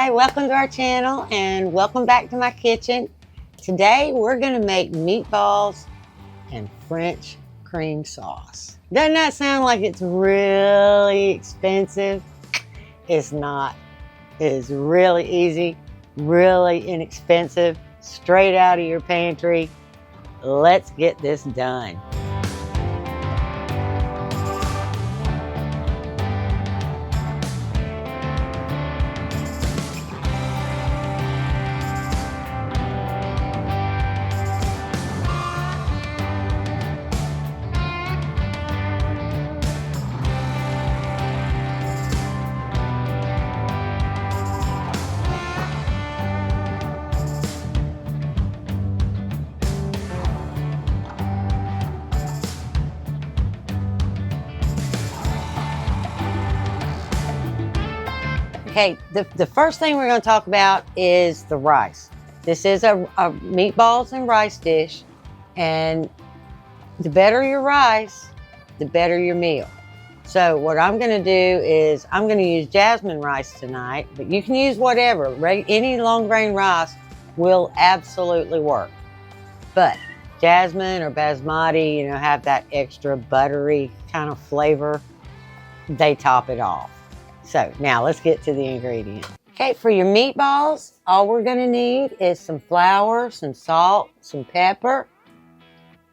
Hi, welcome to our channel and welcome back to my kitchen. Today we're going to make meatballs and French cream sauce. Doesn't that sound like it's really expensive? It's not. It is really easy, really inexpensive, straight out of your pantry. Let's get this done. Okay, the first thing we're going to talk about is the rice. This is a meatballs and rice dish, and the better your rice, the better your meal. So what I'm going to do is I'm going to use jasmine rice tonight, but you can use whatever. Any long grain rice will absolutely work. But jasmine or basmati, have that extra buttery kind of flavor. They top it off. So now let's get to the ingredients. Okay, for your meatballs, all we're gonna need is some flour, some salt, some pepper,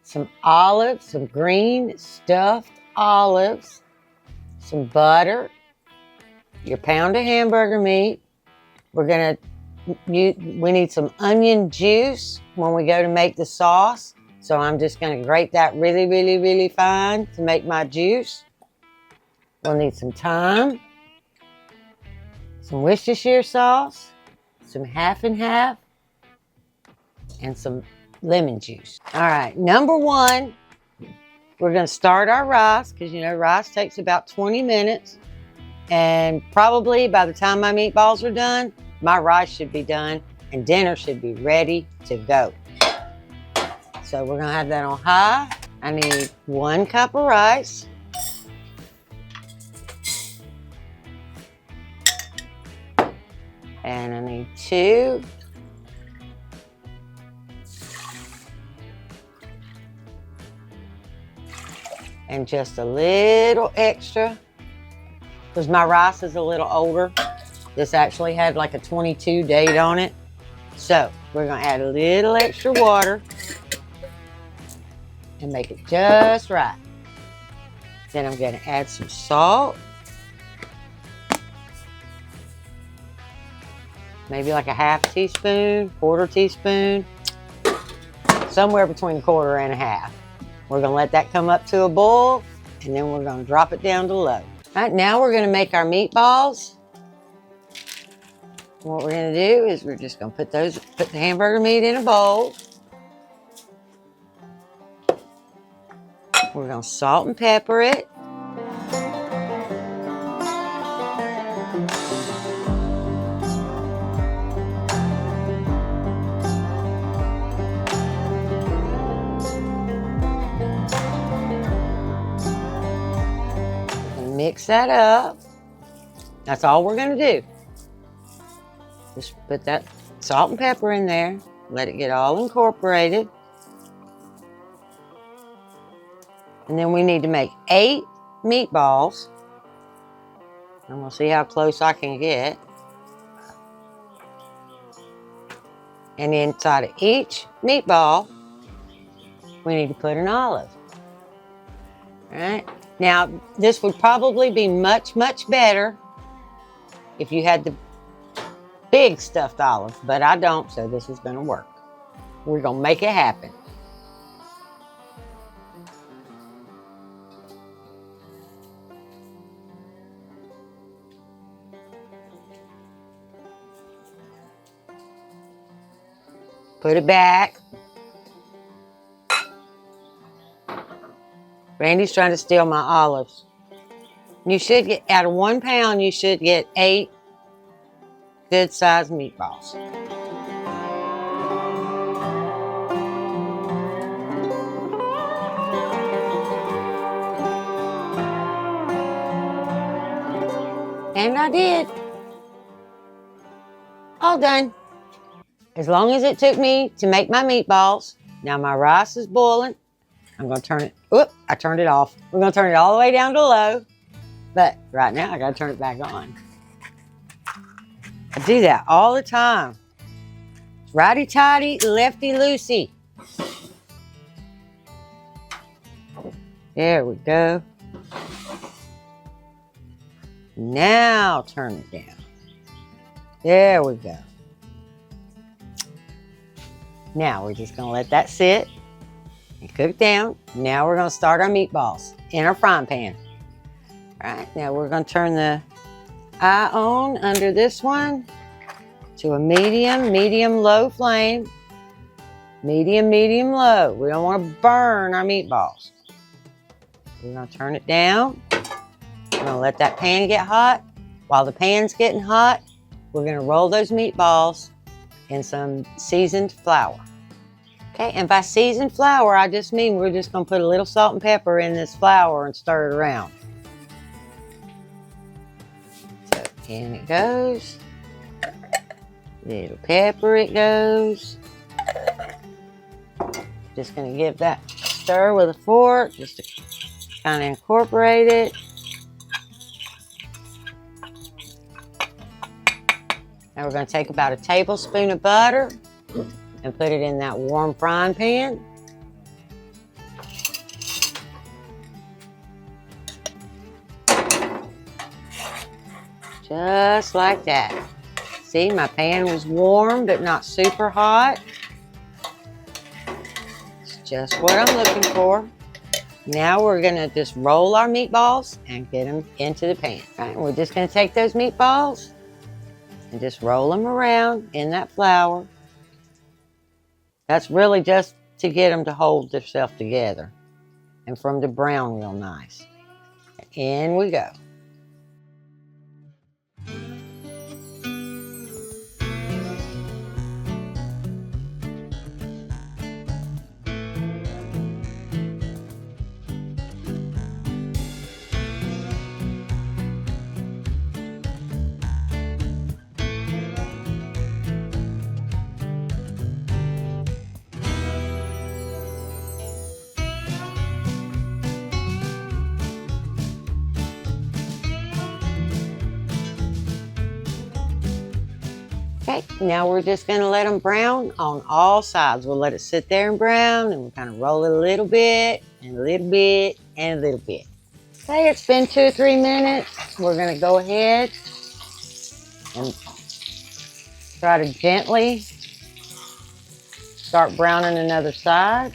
some olives, some green stuffed olives, some butter, your pound of hamburger meat. We need some onion juice when we go to make the sauce. So I'm just gonna grate that really, really, really fine to make my juice. We'll need some thyme, some Worcestershire sauce, some half and half, and some lemon juice. All right, number one, we're gonna start our rice, because rice takes about 20 minutes. And probably by the time my meatballs are done, my rice should be done and dinner should be ready to go. So we're gonna have that on high. I need 1 cup of rice. And I need 2. And just a little extra, because my rice is a little older. This actually had like a 22 date on it. So we're gonna add a little extra water and make it just right. Then I'm gonna add some salt. Maybe like a half teaspoon, 1/4 teaspoon, somewhere between 1/4 and a half. We're gonna let that come up to a boil, and then we're gonna drop it down to low. All right, now we're gonna make our meatballs. What we're gonna do is we're just gonna put the hamburger meat in a bowl. We're gonna salt and pepper it. Mix that up. That's all we're gonna do. Just put that salt and pepper in there. Let it get all incorporated. And then we need to make 8 meatballs. And we'll see how close I can get. And inside of each meatball, we need to put an olive. All right. Now, this would probably be much, much better if you had the big stuffed olive, but I don't, so this is gonna work. We're gonna make it happen. Put it back. Randy's trying to steal my olives. You should get, out of 1 pound, you should get 8 good-sized meatballs. And I did. all done. As long as it took me to make my meatballs. Now my rice is boiling. I'm going to turn it, I turned it off. We're going to turn it all the way down to low. But right now I got to turn it back on. I do that all the time. Righty-tighty, lefty-loosey. There we go. Now turn it down. There we go. Now we're just going to let that sit and cook down. Now we're going to start our meatballs in our frying pan. All right, now we're going to turn the eye on under this one to a medium-low flame. Medium-low. We don't want to burn our meatballs. We're going to turn it down. We're going to let that pan get hot. While the pan's getting hot, we're going to roll those meatballs in some seasoned flour. Okay, and by seasoned flour, I just mean we're just going to put a little salt and pepper in this flour and stir it around. So in it goes. Little pepper it goes. Just going to give that a stir with a fork just to kind of incorporate it. Now we're going to take about a tablespoon of butter and put it in that warm frying pan. Just like that. See, my pan was warm but not super hot. It's just what I'm looking for. Now we're going to just roll our meatballs and get them into the pan. All right, we're just going to take those meatballs and just roll them around in that flour. That's really just to get them to hold themselves together and for them to brown real nice. In we go. Okay, now we're just going to let them brown on all sides. We'll let it sit there and brown, and we'll kind of roll it a little bit, and a little bit, and a little bit. Okay, it's been 2 or 3 minutes. We're going to go ahead and try to gently start browning another side.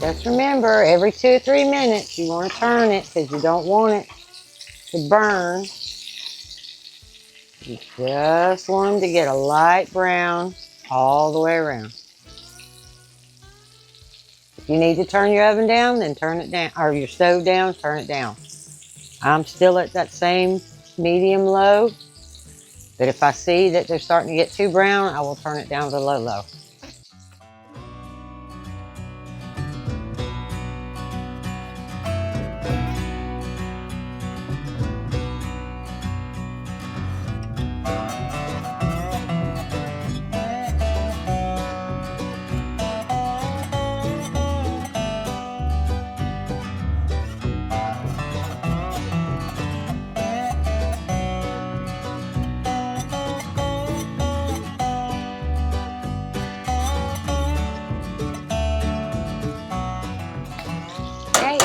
Just remember, every 2 or 3 minutes, you want to turn it because you don't want it to burn. You just want them to get a light brown all the way around. If you need to turn your oven down, then turn it down, or your stove down, turn it down. I'm still at that same medium-low, but if I see that they're starting to get too brown, I will turn it down to low-low.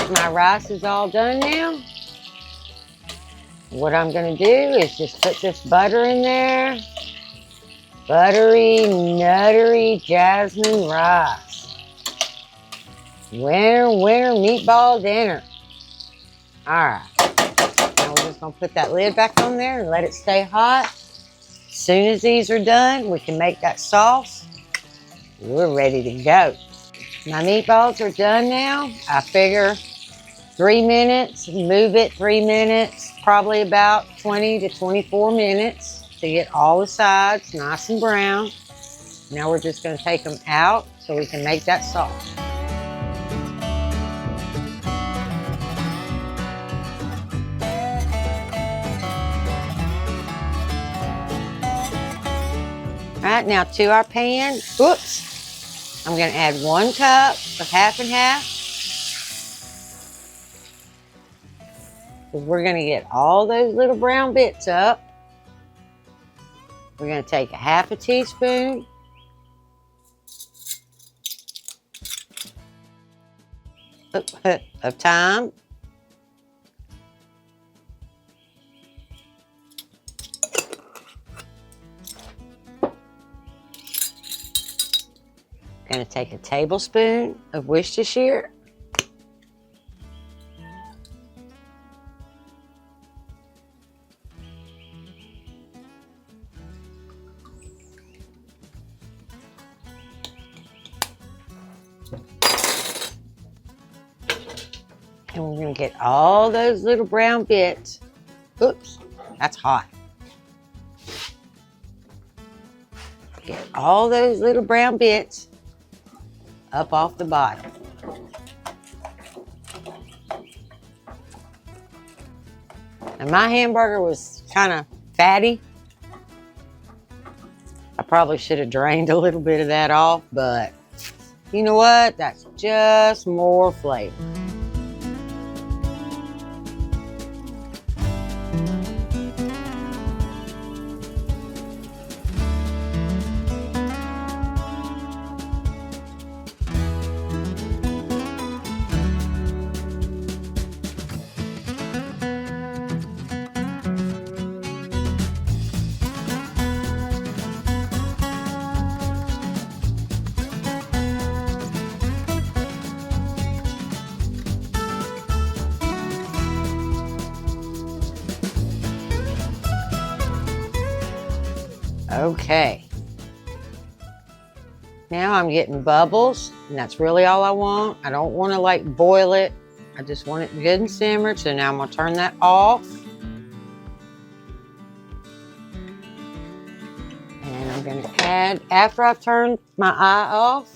My rice is all done now. What I'm going to do is just put this butter in there. Buttery, nuttery jasmine rice. Winner, winner, meatball dinner. All right. Now we're just going to put that lid back on there and let it stay hot. As soon as these are done, we can make that sauce. We're ready to go. My meatballs are done now. I figure 3 minutes, move it 3 minutes, probably about 20 to 24 minutes to get all the sides nice and brown. Now we're just going to take them out so we can make that sauce. All right, now to our pan, I'm going to add 1 cup of half and half. We're going to get all those little brown bits up. We're going to take a half a teaspoon of thyme. Going to take a tablespoon of Worcestershire. And we're going to get all those little brown bits. Oops, that's hot. Get all those little brown bits up off the bottom. And my hamburger was kind of fatty. I probably should have drained a little bit of that off, but you know what? That's just more flavor. Okay, now I'm getting bubbles, and that's really all I want. I don't want to like boil it. I just want it good and simmered. So now I'm going to turn that off. And I'm going to add, after I've turned my eye off,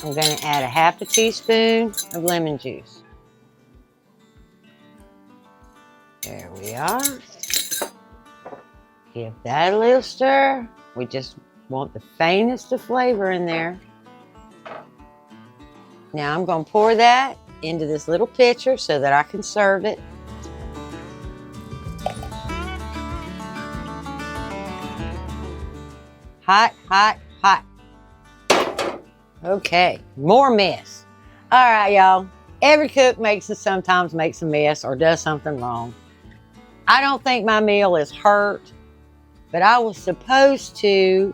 I'm going to add a half a teaspoon of lemon juice. There we are. Give that a little stir. We just want the faintest of flavor in there. Now I'm going to pour that into this little pitcher so that I can serve it. Hot, hot, hot. Okay, more mess. All right, y'all. Every cook sometimes makes a mess or does something wrong. I don't think my meal is hurt, but I was supposed to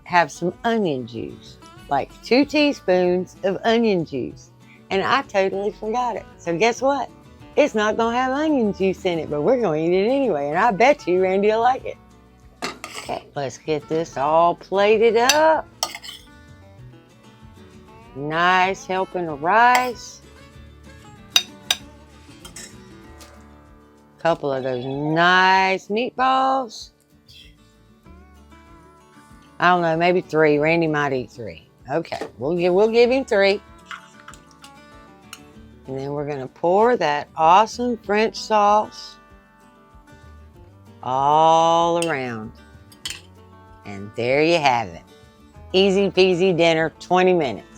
have some onion juice, like 2 teaspoons of onion juice, and I totally forgot it. So guess what? It's not going to have onion juice in it, but we're going to eat it anyway, and I bet you Randy will like it. Okay, let's get this all plated up. Nice helping of rice. Couple of those nice meatballs. I don't know, maybe 3. Randy might eat 3. Okay, we'll give him 3. And then we're going to pour that awesome French sauce all around. And there you have it. Easy peasy dinner, 20 minutes.